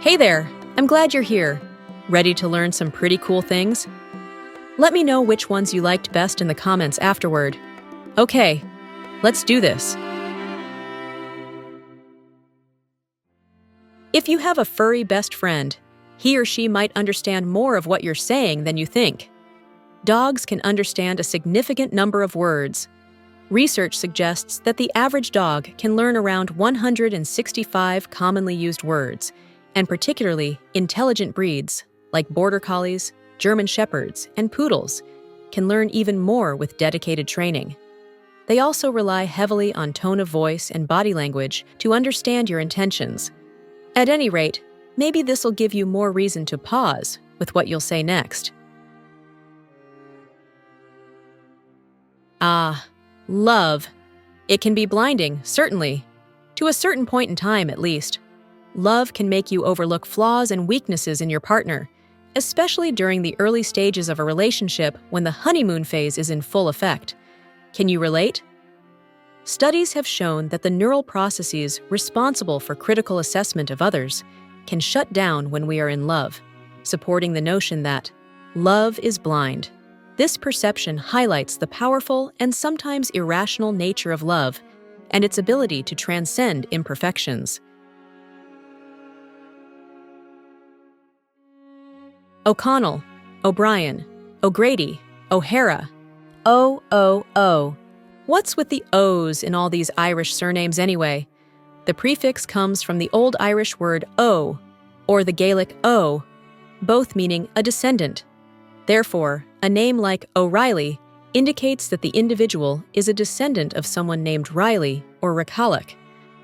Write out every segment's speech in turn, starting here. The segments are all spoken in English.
Hey there! I'm glad you're here. Ready to learn some pretty cool things? Let me know which ones you liked best in the comments afterward. Okay, let's do this. If you have a furry best friend, he or she might understand more of what you're saying than you think. Dogs can understand a significant number of words. Research suggests that the average dog can learn around 165 commonly used words, and particularly intelligent breeds, like Border Collies, German Shepherds, and Poodles, can learn even more with dedicated training. They also rely heavily on tone of voice and body language to understand your intentions. At any rate, maybe this'll give you more reason to pause with what you'll say next. Ah, love. It can be blinding, certainly. To a certain point in time, at least. Love can make you overlook flaws and weaknesses in your partner, especially during the early stages of a relationship when the honeymoon phase is in full effect. Can you relate? Studies have shown that the neural processes responsible for critical assessment of others can shut down when we are in love, supporting the notion that love is blind. This perception highlights the powerful and sometimes irrational nature of love and its ability to transcend imperfections. O'Connell, O'Brien, O'Grady, O'Hara. O. What's with the O's in all these Irish surnames anyway? The prefix comes from the Old Irish word O, or the Gaelic O, both meaning a descendant. Therefore, a name like O'Reilly indicates that the individual is a descendant of someone named Riley or Rickallick.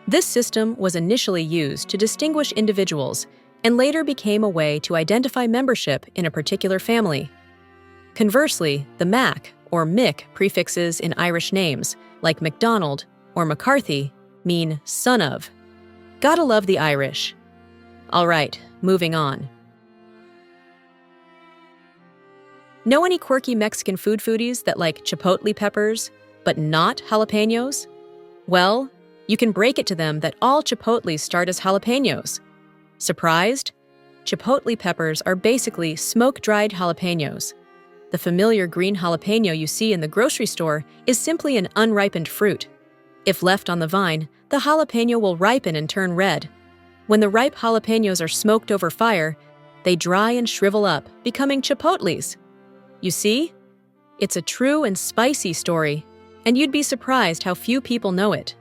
This system was initially used to distinguish individuals and later became a way to identify membership in a particular family. Conversely, the Mac or Mick prefixes in Irish names, like MacDonald or McCarthy, mean son of. Gotta love the Irish. All right, moving on. Know any quirky Mexican food foodies that like chipotle peppers, but not jalapenos? Well, you can break it to them that all chipotles start as jalapenos. Surprised? Chipotle peppers are basically smoke-dried jalapenos. The familiar green jalapeno you see in the grocery store is simply an unripened fruit. If left on the vine, the jalapeno will ripen and turn red. When the ripe jalapenos are smoked over fire, they dry and shrivel up, becoming chipotles. You see? It's a true and spicy story, and you'd be surprised how few people know it.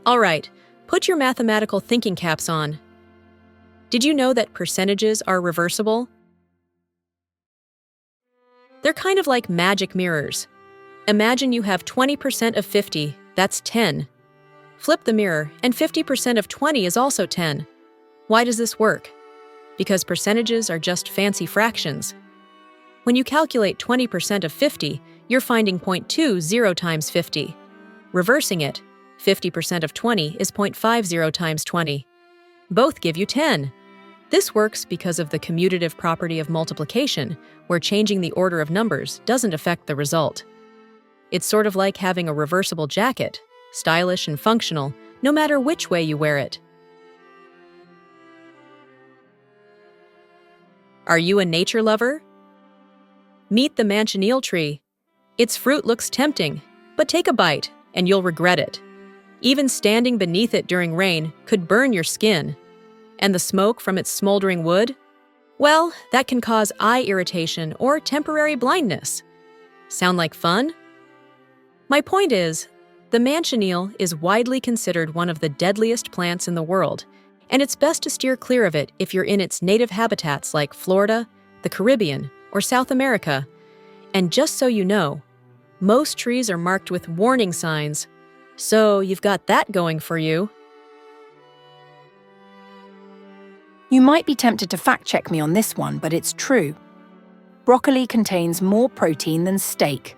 All right, put your mathematical thinking caps on. Did you know that percentages are reversible? They're kind of like magic mirrors. Imagine you have 20% of 50, that's 10. Flip the mirror, and 50% of 20 is also 10. Why does this work? Because percentages are just fancy fractions. When you calculate 20% of 50, you're finding 0.20 times 50. Reversing it, 50% of 20 is 0.50 times 20. Both give you 10. This works because of the commutative property of multiplication, where changing the order of numbers doesn't affect the result. It's sort of like having a reversible jacket, stylish and functional, no matter which way you wear it. Are you a nature lover? Meet the manchineel tree. Its fruit looks tempting, but take a bite and you'll regret it. Even standing beneath it during rain could burn your skin. And the smoke from its smoldering wood? Well, that can cause eye irritation or temporary blindness. Sound like fun? My point is, the manchineel is widely considered one of the deadliest plants in the world, and it's best to steer clear of it if you're in its native habitats like Florida, the Caribbean, or South America. And just so you know, most trees are marked with warning signs, so you've got that going for you. You might be tempted to fact-check me on this one, but it's true. Broccoli contains more protein than steak.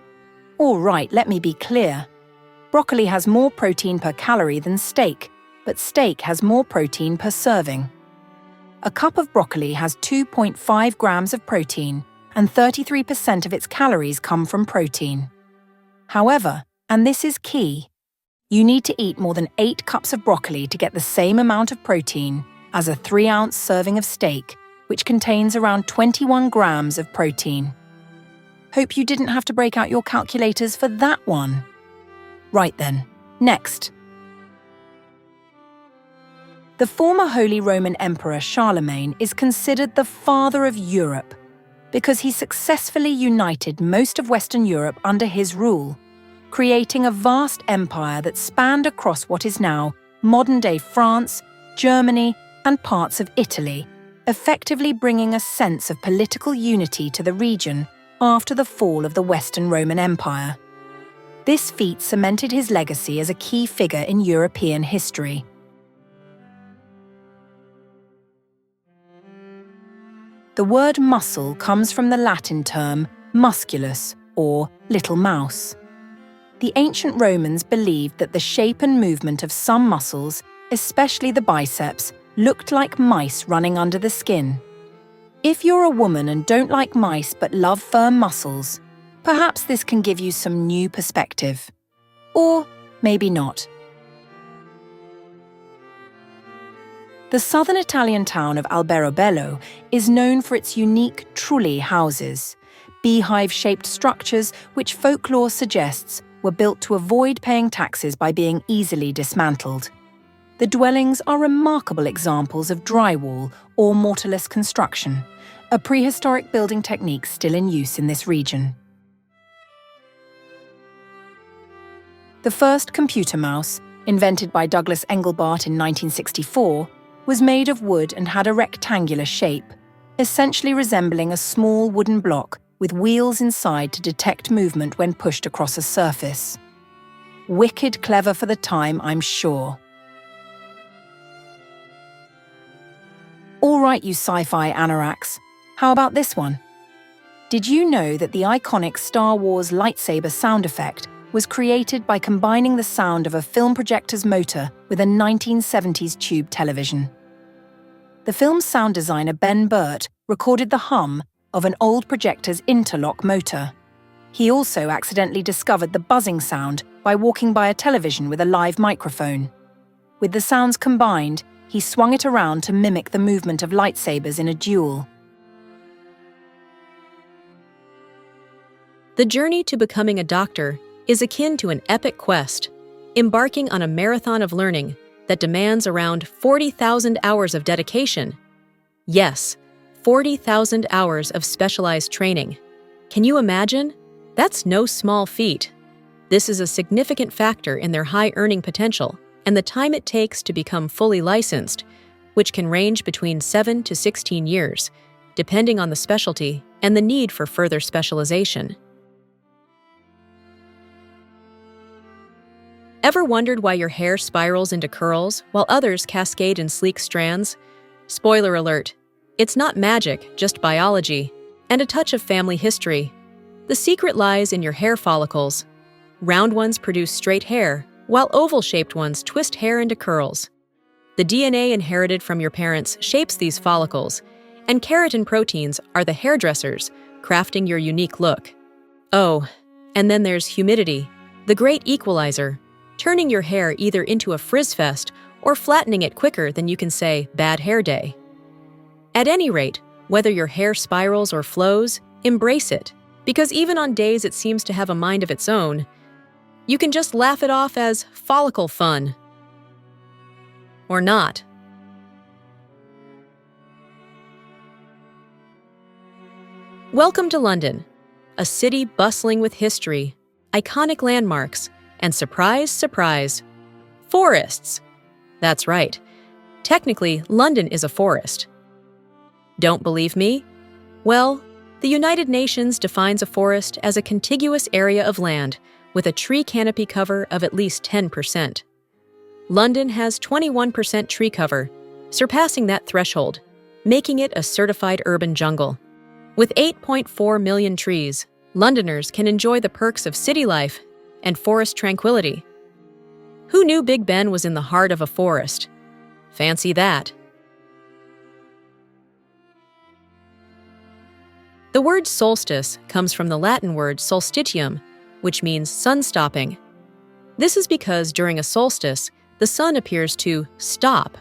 All right, let me be clear. Broccoli has more protein per calorie than steak, but steak has more protein per serving. A cup of broccoli has 2.5 grams of protein, and 33% of its calories come from protein. However, and this is key, You need to eat more than 8 cups of broccoli to get the same amount of protein as a 3-ounce serving of steak, which contains around 21 grams of protein. Hope you didn't have to break out your calculators for that one. Right then, next. The former Holy Roman Emperor Charlemagne is considered the father of Europe because he successfully united most of Western Europe under his rule, creating a vast empire that spanned across what is now modern-day France, Germany, and parts of Italy, effectively bringing a sense of political unity to the region after the fall of the Western Roman Empire. This feat cemented his legacy as a key figure in European history. The word muscle comes from the Latin term musculus, or little mouse. The ancient Romans believed that the shape and movement of some muscles, especially the biceps, looked like mice running under the skin. If you're a woman and don't like mice but love firm muscles, perhaps this can give you some new perspective. Or maybe not. The southern Italian town of Alberobello is known for its unique trulli houses, beehive-shaped structures which folklore suggests were built to avoid paying taxes by being easily dismantled. The dwellings are remarkable examples of drywall or mortarless construction, a prehistoric building technique still in use in this region. The first computer mouse, invented by Douglas Engelbart in 1964, was made of wood and had a rectangular shape, essentially resembling a small wooden block with wheels inside to detect movement when pushed across a surface. Wicked clever for the time, I'm sure. All right, you sci-fi anoraks, how about this one? Did you know that the iconic Star Wars lightsaber sound effect was created by combining the sound of a film projector's motor with a 1970s tube television? The film's sound designer Ben Burt recorded the hum of an old projector's interlock motor. He also accidentally discovered the buzzing sound by walking by a television with a live microphone. With the sounds combined, he swung it around to mimic the movement of lightsabers in a duel. The journey to becoming a doctor is akin to an epic quest, embarking on a marathon of learning that demands around 40,000 hours of dedication. Yes, 40,000 hours of specialized training. Can you imagine? That's no small feat. This is a significant factor in their high earning potential and the time it takes to become fully licensed, which can range between 7 to 16 years, depending on the specialty and the need for further specialization. Ever wondered why your hair spirals into curls while others cascade in sleek strands? Spoiler alert, it's not magic, just biology, and a touch of family history. The secret lies in your hair follicles. Round ones produce straight hair, while oval-shaped ones twist hair into curls. The DNA inherited from your parents shapes these follicles, and keratin proteins are the hairdressers, crafting your unique look. Oh, and then there's humidity, the great equalizer, turning your hair either into a frizz fest or flattening it quicker than you can say, bad hair day. At any rate, whether your hair spirals or flows, embrace it, because even on days it seems to have a mind of its own, you can just laugh it off as follicle fun. Or not. Welcome to London, a city bustling with history, iconic landmarks, and surprise, surprise, forests. That's right. Technically, London is a forest. Don't believe me? Well, the United Nations defines a forest as a contiguous area of land with a tree canopy cover of at least 10%. London has 21% tree cover, surpassing that threshold, making it a certified urban jungle. With 8.4 million trees, Londoners can enjoy the perks of city life and forest tranquility. Who knew Big Ben was in the heart of a forest? Fancy that. The word solstice comes from the Latin word solstitium, which means sun-stopping. This is because during a solstice, the sun appears to stop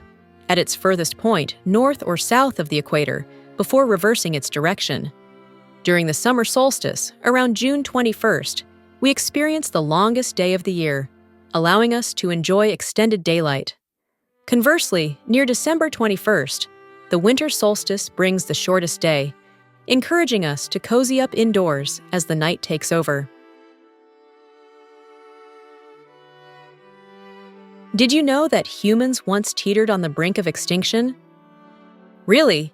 at its furthest point, north or south of the equator, before reversing its direction. During the summer solstice, around June 21st, we experience the longest day of the year, allowing us to enjoy extended daylight. Conversely, near December 21st, the winter solstice brings the shortest day, encouraging us to cozy up indoors as the night takes over. Did you know that humans once teetered on the brink of extinction? Really?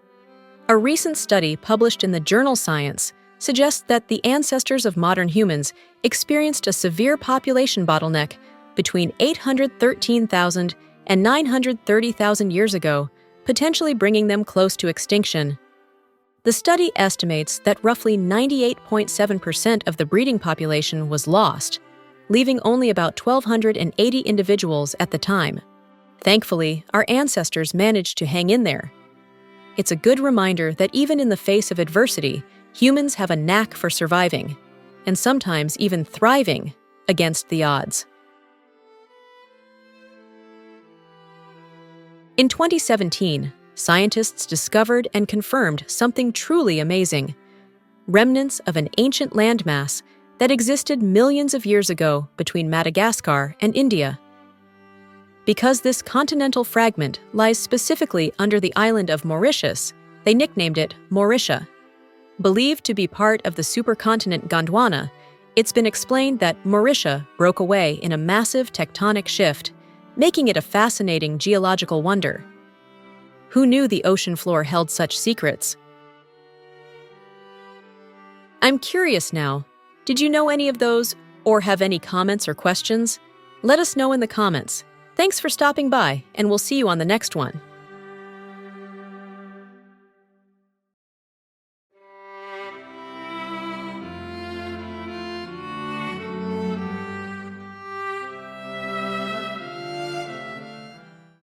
A recent study published in the journal Science suggests that the ancestors of modern humans experienced a severe population bottleneck between 813,000 and 930,000 years ago, potentially bringing them close to extinction. The study estimates that roughly 98.7% of the breeding population was lost, leaving only about 1,280 individuals at the time. Thankfully, our ancestors managed to hang in there. It's a good reminder that even in the face of adversity, humans have a knack for surviving, and sometimes even thriving, against the odds. In 2017, scientists discovered and confirmed something truly amazing: remnants of an ancient landmass that existed millions of years ago between Madagascar and India. Because this continental fragment lies specifically under the island of Mauritius, they nicknamed it Mauritia. Believed to be part of the supercontinent Gondwana, it's been explained that Mauritia broke away in a massive tectonic shift, making it a fascinating geological wonder. Who knew the ocean floor held such secrets? I'm curious now. Did you know any of those, or have any comments or questions? Let us know in the comments. Thanks for stopping by, and we'll see you on the next one.